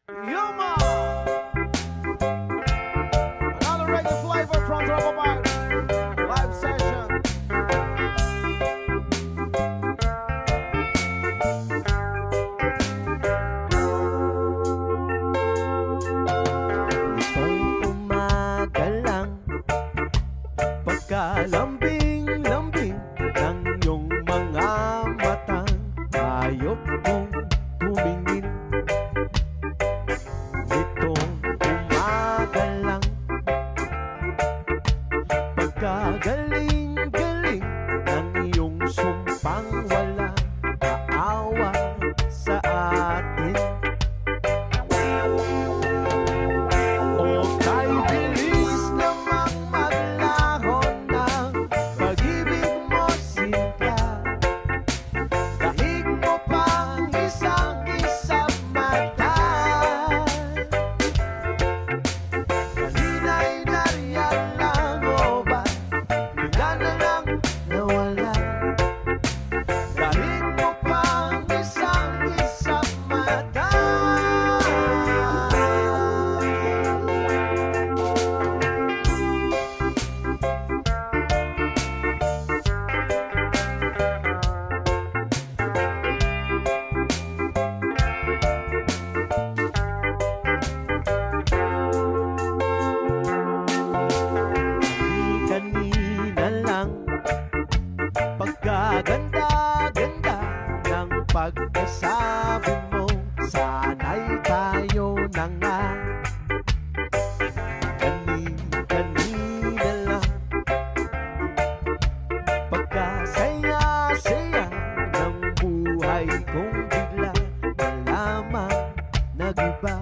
Yuma! Another reggae flavor from Tropa Bar. Live session. Nitong umaga lang, pagkalambing-lambing ng iyong mga matang, hayop kong tumingin. Nitong umaga lang, pagkagaling-galing ng iyong sumpang wala kaawa sa atin. O kay bilis namang maglaho ng pag-ibig mo, Sinta. Daig mo pang isang kisap mata. Kanina'y nariyan lang o ba bigla na lang nawala? Daig mo pang isang kisap mata. Kanina lang, pagkaganda-ganda ng pagkasabi mo, sana'y tayo na nga. Kanina lang, pagkasaya-saya ng buhay kong bigla na lamang nag-iba.